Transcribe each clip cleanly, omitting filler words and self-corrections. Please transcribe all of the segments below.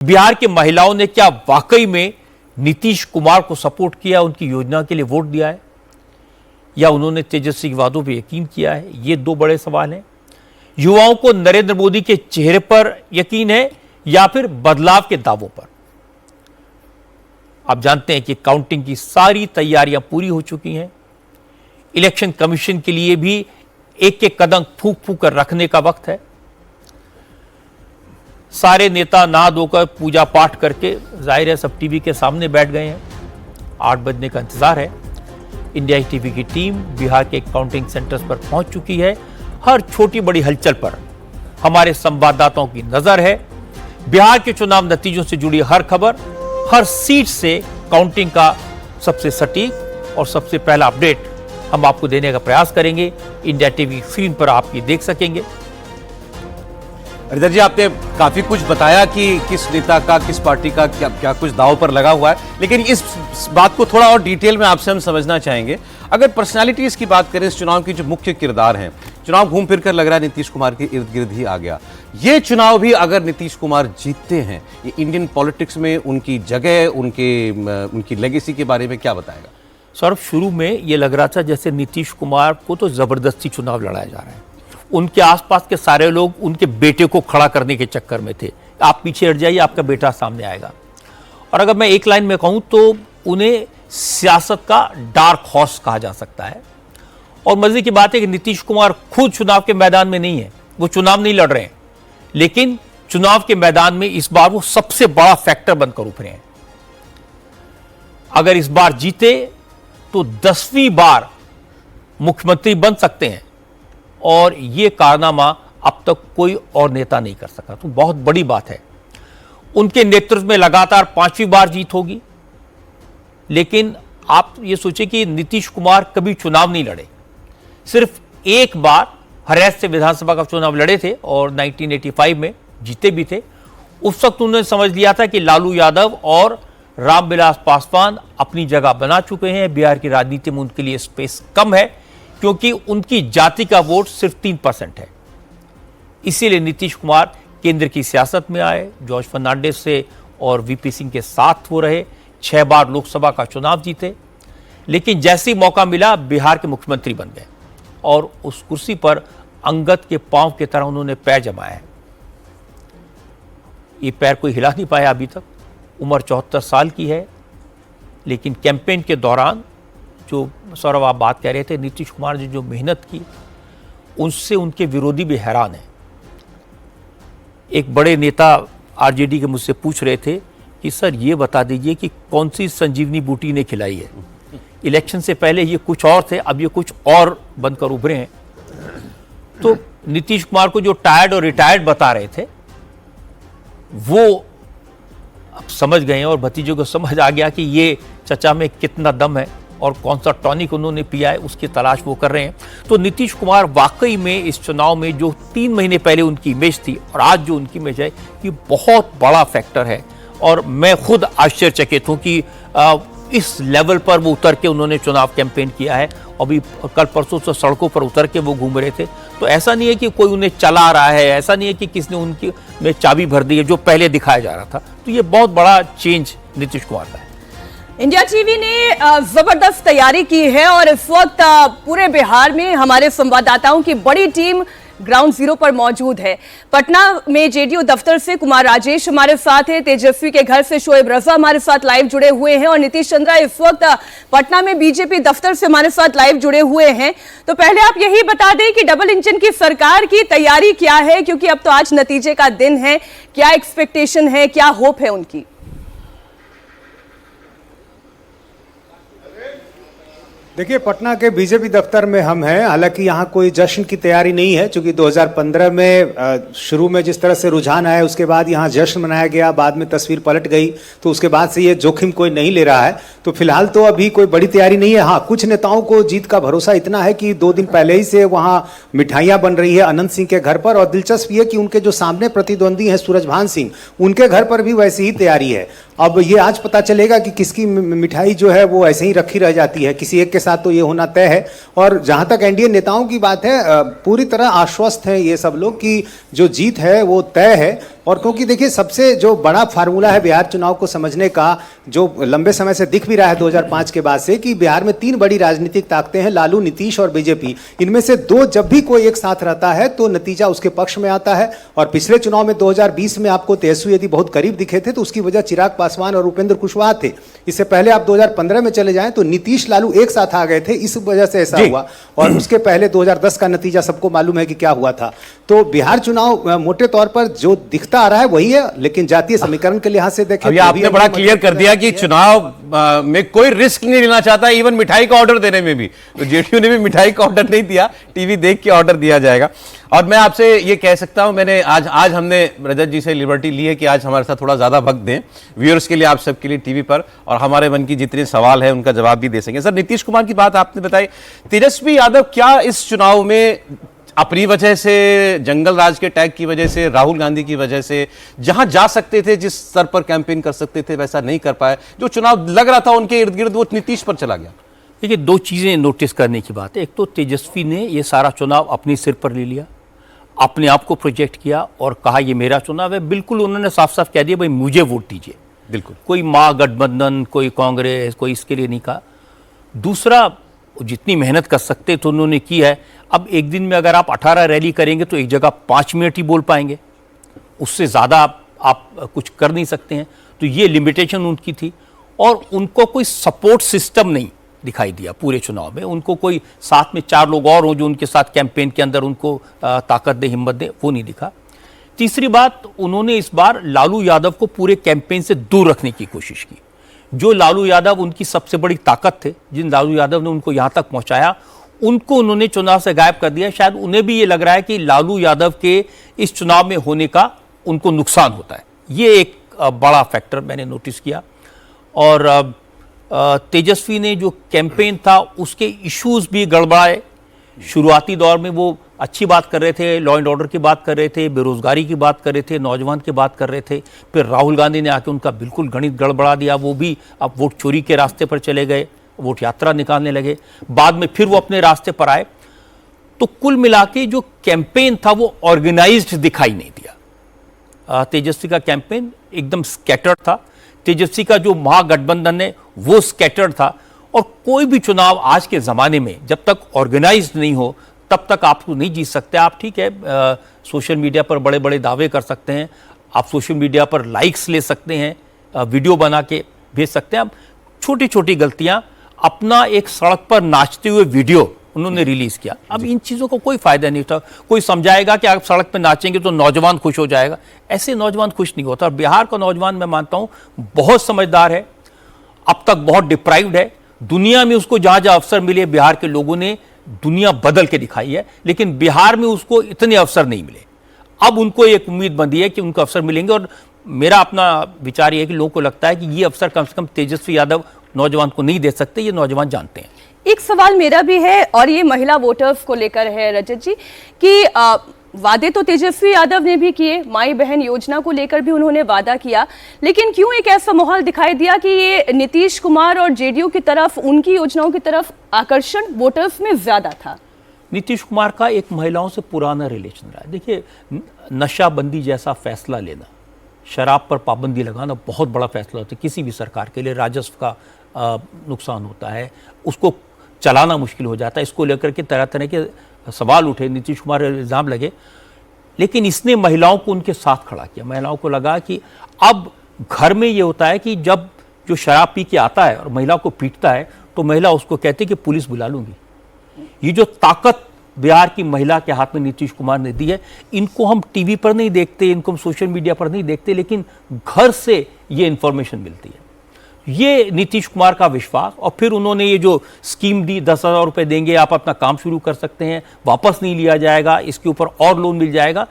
बिहार की महिलाओं ने क्या वाकई में नीतीश कुमार को सपोर्ट किया, उनकी योजना के लिए वोट दिया है, या उन्होंने तेजस्वी के वादों पर यकीन किया है? ये दो बड़े सवाल हैं। युवाओं को नरेंद्र मोदी के चेहरे पर यकीन है या फिर बदलाव के दावों पर? आप जानते हैं कि काउंटिंग की सारी तैयारियां पूरी हो चुकी हैं। इलेक्शन कमीशन के लिए भी एक एक कदम फूंक फूंक कर रखने का वक्त है। सारे नेता नहा धोकर पूजा पाठ करके जाहिर है सब टीवी के सामने बैठ गए हैं। 8 बजने का इंतजार है। इंडिया टीवी की टीम बिहार के काउंटिंग सेंटर्स पर पहुंच चुकी है। हर छोटी बड़ी हलचल पर हमारे संवाददाताओं की नजर है। बिहार के चुनाव नतीजों से जुड़ी हर खबर, हर सीट से काउंटिंग का सबसे सटीक और सबसे पहला अपडेट हम आपको देने का प्रयास करेंगे। इंडिया टीवी स्क्रीन पर आप ये देख सकेंगे। हरिधर जी, आपने काफी कुछ बताया कि किस नेता का, किस पार्टी का क्या कुछ दांव पर लगा हुआ है, लेकिन इस बात को थोड़ा और डिटेल में आपसे हम समझना चाहेंगे। अगर पर्सनालिटीज की बात करें, इस चुनाव की जो मुख्य किरदार हैं, चुनाव घूम फिर कर लग रहा है नीतीश कुमार के इर्द गिर्द ही आ गया। ये चुनाव भी अगर नीतीश कुमार जीतते हैं, ये इंडियन पॉलिटिक्स में उनकी जगह, उनकी लेगेसी के बारे में क्या बताएगा? सौरभ, शुरू में ये लग रहा था जैसे नीतीश कुमार को तो जबरदस्ती चुनाव लड़ाया जा रहा है। उनके आसपास के सारे लोग उनके बेटे को खड़ा करने के चक्कर में थे। आप पीछे हट जाइए, आपका बेटा सामने आएगा। और अगर मैं एक लाइन में कहूं तो उन्हें सियासत का डार्क हॉर्स कहा जा सकता है। और मजे की बात है कि नीतीश कुमार खुद चुनाव के मैदान में नहीं है, वो चुनाव नहीं लड़ रहे हैं, लेकिन चुनाव के मैदान में इस बार वो सबसे बड़ा फैक्टर बनकर उभरे हैं। अगर इस बार जीते तो 10वीं बार मुख्यमंत्री बन सकते हैं, और यह कारनामा अब तक कोई और नेता नहीं कर सका, तो बहुत बड़ी बात है। उनके नेतृत्व में लगातार 5वीं बार जीत होगी। लेकिन आप ये सोचिए कि नीतीश कुमार कभी चुनाव नहीं लड़े, सिर्फ एक बार हरियाणा से विधानसभा का चुनाव लड़े थे और 1985 में जीते भी थे। उस वक्त उन्होंने समझ लिया था कि लालू यादव और रामविलास पासवान अपनी जगह बना चुके हैं। बिहार की राजनीति में उनके लिए स्पेस कम है, क्योंकि उनकी जाति का वोट सिर्फ 3% है। इसीलिए नीतीश कुमार केंद्र की सियासत में आए, जॉर्ज फर्नांडिस से और वीपी सिंह के साथ वो रहे, 6 बार लोकसभा का चुनाव जीते। लेकिन जैसे ही मौका मिला बिहार के मुख्यमंत्री बन गए, और उस कुर्सी पर अंगद के पांव की तरह उन्होंने पैर जमाया है। ये पैर कोई हिला नहीं पाया अभी तक। उम्र 74 साल की है, लेकिन कैंपेन के दौरान जो सौरभ आप बात कह रहे थे, नीतीश कुमार ने जो मेहनत की, उनसे उनके विरोधी भी हैरान हैं। एक बड़े नेता आरजेडी के मुझसे पूछ रहे थे कि सर ये बता दीजिए कि कौन सी संजीवनी बूटी ने खिलाई है। इलेक्शन से पहले ये कुछ और थे, अब ये कुछ और बनकर उभरे हैं। तो नीतीश कुमार को जो टायर्ड और रिटायर्ड बता रहे थे, वो अब समझ गए हैं, और भतीजों को समझ आ गया कि ये चचा में कितना दम है और कौन सा टॉनिक उन्होंने पिया है, उसकी तलाश वो कर रहे हैं। तो नीतीश कुमार वाकई में इस चुनाव में जो 3 महीने पहले उनकी इमेज थी और आज जो उनकी इमेज है, ये बहुत बड़ा फैक्टर है। और मैं खुद आश्चर्यचकित हूं कि इस लेवल पर वो उतर के उन्होंने चुनाव कैंपेन किया है। अभी कल परसों से सड़कों पर उतर के वो घूम रहे थे। तो ऐसा नहीं है कि कोई उन्हें चला रहा है, ऐसा नहीं है कि किसने उनकी में चाबी भर दी है जो पहले दिखाया जा रहा था। तो ये बहुत बड़ा चेंज नीतीश कुमार का है। इंडिया टीवी ने जबरदस्त तैयारी की है, और इस वक्त पूरे बिहार में हमारे संवाददाताओं की बड़ी टीम ग्राउंड जीरो पर मौजूद है। पटना में जेडीयू दफ्तर से कुमार राजेश हमारे साथ है, तेजस्वी के घर से शोएब रजा हमारे साथ लाइव जुड़े हुए हैं, और नीतीश चंद्रा इस वक्त पटना में बीजेपी दफ्तर से हमारे साथ लाइव जुड़े हुए हैं। तो पहले आप यही बता दें कि डबल इंजन की सरकार की तैयारी क्या है, क्योंकि अब तो आज नतीजे का दिन है। क्या एक्सपेक्टेशन है, क्या होप है उनकी? देखिए, पटना के बीजेपी दफ्तर में हम हैं। हालांकि यहाँ कोई जश्न की तैयारी नहीं है, क्योंकि 2015 में शुरू में जिस तरह से रुझान आया, उसके बाद यहाँ जश्न मनाया गया, बाद में तस्वीर पलट गई, तो उसके बाद से ये जोखिम कोई नहीं ले रहा है। तो फिलहाल तो अभी कोई बड़ी तैयारी नहीं है। हाँ, कुछ नेताओं को जीत का भरोसा इतना है कि 2 दिन पहले ही से वहाँ मिठाइयाँ बन रही है अनंत सिंह के घर पर। और दिलचस्प ये कि उनके जो सामने प्रतिद्वंदी हैं सूरजभान सिंह, उनके घर पर भी वैसी ही तैयारी है। अब ये आज पता चलेगा कि किसकी मिठाई जो है वो ऐसे ही रखी रह जाती है, किसी एक के साथ तो ये होना तय है। और जहां तक एनडीए नेताओं की बात है, पूरी तरह आश्वस्त हैं ये सब लोग कि जो जीत है वो तय है। और क्योंकि देखिए सबसे जो बड़ा फार्मूला है बिहार चुनाव को समझने का, जो लंबे समय से दिख भी रहा है 2005 के बाद से, कि बिहार में 3 बड़ी राजनीतिक ताकतें हैं, लालू, नीतीश और बीजेपी। इनमें से 2 जब भी कोई एक साथ रहता है तो नतीजा उसके पक्ष में आता है। और पिछले चुनाव में 2020 में आपको तेजस्वी यदि बहुत करीब दिखे थे तो उसकी वजह चिराग पासवान और उपेंद्र कुशवाहा थे। इससे पहले आप 2015 में चले जाएं तो नीतीश लालू एक साथ आ गए थे, इस वजह से ऐसा हुआ। और उसके पहले 2010 का नतीजा सबको मालूम है कि क्या हुआ था। तो बिहार चुनाव मोटे तौर पर जो दिखता आ रहा है वही है, लेकिन जातीय समीकरण के लिहाज से देखें अभी आपने बड़ा क्लियर कर दिया कि चुनाव में कोई रिस्क नहीं लेना चाहता, इवन मिठाई का ऑर्डर देने में भी। तो जेडीयू ने भी मिठाई का ऑर्डर नहीं दिया, टीवी देख के ऑर्डर दिया जाएगा। और मैं आपसे ये कह सकता हूं, मैंने आज हमने रजत जी से लिबर्टी ली है कि आज हमारे साथ थोड़ा ज्यादा वक्त दें व्यूअर्स के लिए, आप सबके लिए टीवी पर, और हमारे मन की जितने सवाल है उनका जवाब भी दे सकें। सर, नीतीश कुमार की बात आपने बताई, तेजस्वी यादव क्या इस चुनाव में अपनी वजह से, जंगल राज के टैग की वजह से, राहुल गांधी की वजह से, जहां जा सकते थे, जिस स्तर पर कैंपेन कर सकते थे वैसा नहीं कर पाए, जो चुनाव लग रहा था उनके इर्द गिर्द वो नीतीश पर चला गया? देखिए, 2 चीजें नोटिस करने की बात है। एक तो तेजस्वी ने ये सारा चुनाव अपने सिर पर ले लिया, अपने आप को प्रोजेक्ट किया और कहा ये मेरा चुनाव है। बिल्कुल उन्होंने साफ साफ कह दिया भाई मुझे वोट दीजिए। बिल्कुल, कोई महागठबंधन, कोई कांग्रेस, कोई इसके लिए नहीं कहा। दूसरा, जितनी मेहनत कर सकते तो उन्होंने की है। अब एक दिन में अगर आप 18 रैली करेंगे तो एक जगह 5 मिनट ही बोल पाएंगे, उससे ज़्यादा आप कुछ कर नहीं सकते हैं। तो ये लिमिटेशन उनकी थी। और उनको कोई सपोर्ट सिस्टम नहीं दिखाई दिया पूरे चुनाव में। उनको कोई साथ में 4 लोग और हों जो उनके साथ कैंपेन के अंदर उनको ताकत दे, हिम्मत दे, वो नहीं दिखा। तीसरी बात, उन्होंने इस बार लालू यादव को पूरे कैंपेन से दूर रखने की कोशिश की। जो लालू यादव उनकी सबसे बड़ी ताकत थे, जिन लालू यादव ने उनको यहाँ तक पहुँचाया, उनको उन्होंने चुनाव से गायब कर दिया। शायद उन्हें भी ये लग रहा है कि लालू यादव के इस चुनाव में होने का उनको नुकसान होता है। ये एक बड़ा फैक्टर मैंने नोटिस किया। और तेजस्वी ने जो कैंपेन था उसके इश्यूज भी गड़बड़ाए। शुरुआती दौर में वो अच्छी बात कर रहे थे, लॉ एंड ऑर्डर की बात कर रहे थे, बेरोजगारी की बात कर रहे थे, नौजवान की बात कर रहे थे। फिर राहुल गांधी ने आके उनका बिल्कुल गणित गड़बड़ा दिया। वो भी अब वोट चोरी के रास्ते पर चले गए, वोट यात्रा निकालने लगे। बाद में फिर वो अपने रास्ते पर आए। तो कुल मिला के जो कैंपेन था वो ऑर्गेनाइज्ड दिखाई नहीं दिया। तेजस्वी का कैंपेन एकदम स्कैटर्ड था। तेजस्वी का जो महागठबंधन है वो स्कैटर्ड था। और कोई भी चुनाव आज के ज़माने में जब तक ऑर्गेनाइज्ड नहीं हो तब तक आप नहीं जीत सकते। आप ठीक है, सोशल मीडिया पर बड़े बड़े दावे कर सकते हैं, आप सोशल मीडिया पर लाइक्स ले सकते हैं, वीडियो बना के भेज सकते हैं। आप छोटी छोटी गलतियां, अपना एक सड़क पर नाचते हुए वीडियो उन्होंने रिलीज किया। अब इन चीज़ों को कोई फायदा नहीं था। कोई समझाएगा कि आप सड़क पर नाचेंगे तो नौजवान खुश हो जाएगा, ऐसे नौजवान खुश नहीं होता। और बिहार का नौजवान मैं मानता हूँ बहुत समझदार है, अब तक बहुत डिप्राइव्ड है। दुनिया में उसको जहाँ जहाँ अवसर मिले बिहार के लोगों ने दुनिया बदल के दिखाई है, लेकिन बिहार में उसको इतने अवसर नहीं मिले। अब उनको एक उम्मीद बंधी है कि उनको अवसर मिलेंगे। और मेरा अपना विचार ये है कि लोगों को लगता है कि ये अवसर कम से कम तेजस्वी यादव नौजवान को नहीं दे सकते, ये नौजवान जानते हैं। एक सवाल मेरा भी है और ये महिला वोटर्स को लेकर है रजत जी, कि वादे तो तेजस्वी यादव ने भी किए, माई बहन योजना को लेकर भी उन्होंने वादा किया, लेकिन क्यों एक ऐसा माहौल दिखाई दिया कि ये नीतीश कुमार और जेडीयू की तरफ, उनकी योजनाओं की तरफ आकर्षण वोटर्स में ज्यादा था? नीतीश कुमार का एक महिलाओं से पुराना रिलेशन रहा है। देखिए, नशाबंदी जैसा फैसला लेना, शराब पर पाबंदी लगाना बहुत बड़ा फैसला होता है किसी भी सरकार के लिए। राजस्व का नुकसान होता है, उसको चलाना मुश्किल हो जाता है। इसको लेकर के तरह तरह के सवाल उठे, नीतीश कुमार इल्ज़ाम लगे, लेकिन इसने महिलाओं को उनके साथ खड़ा किया। महिलाओं को लगा कि अब घर में ये होता है कि जब जो शराब पी के आता है और महिला को पीटता है तो महिला उसको कहती है कि पुलिस बुला लूंगी। ये जो ताकत बिहार की महिला के हाथ में नीतीश कुमार ने दी है, इनको हम टीवी पर नहीं देखते, इनको हम सोशल मीडिया पर नहीं देखते, लेकिन घर से ये इंफॉर्मेशन मिलती है। ये नीतीश कुमार का विश्वास। और फिर उन्होंने ये जो स्कीम दी, 10,000 रुपये देंगे, आप अपना काम शुरू कर सकते हैं, वापस नहीं लिया जाएगा, इसके ऊपर और लोन मिल जाएगा।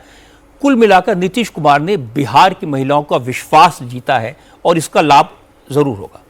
कुल मिलाकर नीतीश कुमार ने बिहार की महिलाओं का विश्वास जीता है और इसका लाभ जरूर होगा।